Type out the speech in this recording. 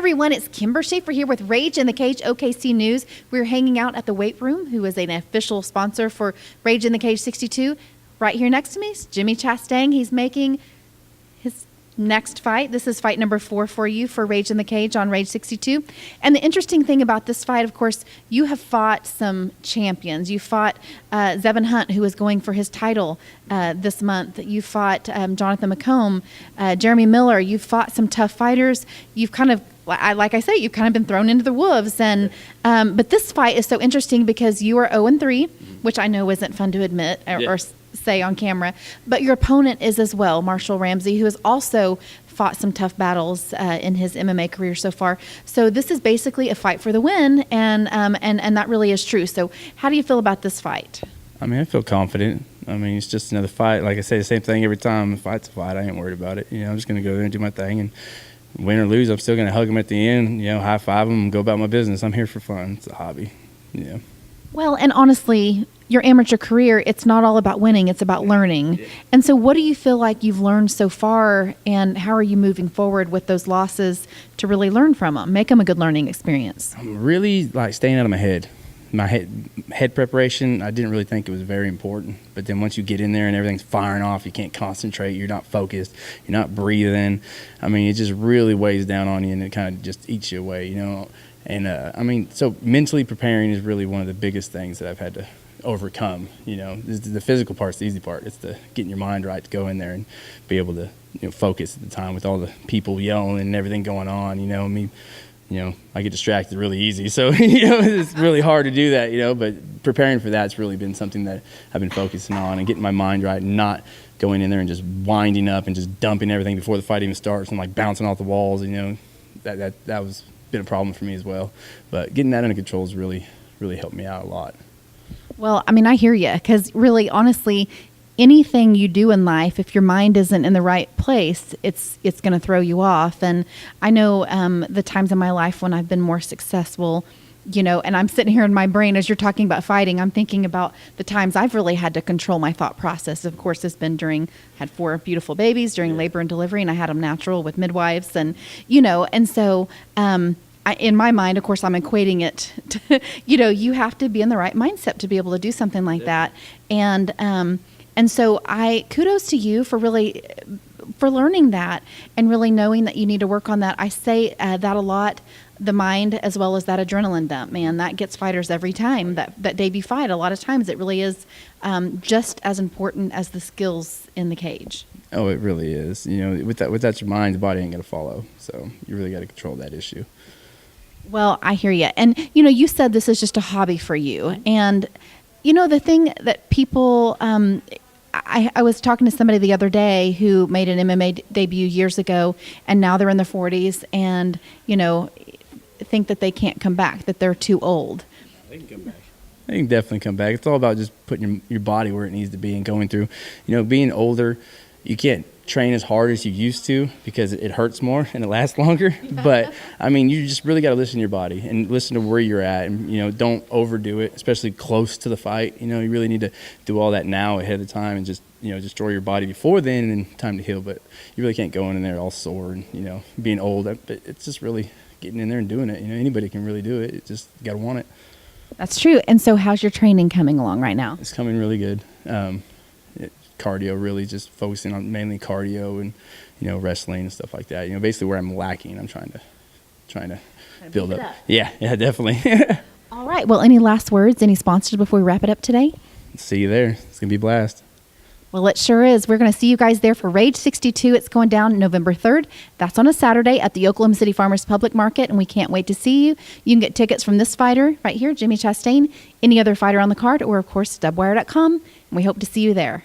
everyone, it's Kimber Schaefer here with Rage in the Cage OKC News. We're hanging out at the Weight Room, who is an official sponsor for Rage in the Cage 62. Right here next to me is Jimmie Chastain. He's making his next fight. This is fight number 4 for you for Rage in the Cage on Rage 62. And the interesting thing about this fight, of course, you have fought some champions. You fought Zevin Hunt, who is going for his title this month. You fought Jonathan McComb, Jeremy Miller. You've fought some tough fighters. You've kind of, like I say, you've kind of been thrown into the wolves. And but this fight is so interesting because you are 0-3, which I know isn't fun to admit or say on camera, but your opponent is as well, Marshall Ramsey, who has also fought some tough battles in his MMA career so far. So this is basically a fight for the win, and that really is true. So how do you feel about this fight? I mean, I feel confident. I mean, it's just another fight. Like I say, the same thing every time. A fight's a fight. I ain't worried about it. You know, I'm just going to go there and do my thing, and win or lose, I'm still going to hug them at the end, you know, high five them and go about my business. I'm here for fun. It's a hobby. Yeah. Well, and honestly, your amateur career, it's not all about winning, it's about learning. Yeah. And so what do you feel like you've learned so far, and how are you moving forward with those losses to really learn from them, make them a good learning experience? I'm really like staying out of my head. My head preparation, I didn't really think it was very important. But then once you get in there and everything's firing off, you can't concentrate, you're not focused, you're not breathing. I mean, it just really weighs down on you, and it kind of just eats you away, you know. And I mean, so mentally preparing is really one of the biggest things that I've had to overcome. You know, the physical part's the easy part. It's the getting your mind right to go in there and be able to, you know, focus at the time with all the people yelling and everything going on. You know, I mean, you know, I get distracted really easy, so you know, it's really hard to do that. You know, but preparing for that's really been something that I've been focusing on and getting my mind right, and not going in there and just winding up and just dumping everything before the fight even starts and like bouncing off the walls. You know, that was been a problem for me as well. But getting that under control has really helped me out a lot. Well, I mean, I hear you, because really, honestly, anything you do in life, if your mind isn't in the right place, it's going to throw you off. And I know the times in my life when I've been more successful, you know, and I'm sitting here in my brain as you're talking about fighting, I'm thinking about the times I've really had to control my thought process. Of course, it's been had 4 beautiful babies during labor and delivery, and I had them natural with midwives, and, you know, and so in my mind, of course, I'm equating it to, you know, you have to be in the right mindset to be able to do something like that. And so kudos to you for learning that and really knowing that you need to work on that. I say that a lot, the mind as well as that adrenaline dump, man, that gets fighters every time, that debut fight. A lot of times it really is just as important as the skills in the cage. Oh, it really is. You know, with that your mind, the body ain't going to follow. So you really got to control that issue. Well, I hear you. And, you know, you said this is just a hobby for you. And, you know, the thing that people, I was talking to somebody the other day who made an MMA debut years ago, and now they're in their 40s and, you know, think that they can't come back, that they're too old. They can come back. They can definitely come back. It's all about just putting your body where it needs to be and going through, you know, being older. You can't train as hard as you used to because it hurts more and it lasts longer. But I mean, you just really got to listen to your body and listen to where you're at, and, you know, don't overdo it, especially close to the fight. You know, you really need to do all that now ahead of time and just, you know, destroy your body before then and then time to heal. But you really can't go in there all sore and, you know, being old. But it's just really getting in there and doing it. You know, anybody can really do it. It just got to want it. That's true. And so how's your training coming along right now? It's coming really good. Cardio, really just focusing on mainly cardio and, you know, wrestling and stuff like that. You know, basically where I'm lacking, I'm trying to build up. Yeah, definitely. All right. Well, any last words, any sponsors before we wrap it up today? See you there. It's going to be a blast. Well, it sure is. We're going to see you guys there for Rage 62. It's going down November 3rd. That's on a Saturday at the Oklahoma City Farmers Public Market, and we can't wait to see you. You can get tickets from this fighter right here, Jimmie Chastain, any other fighter on the card, or, of course, dubwire.com, and we hope to see you there.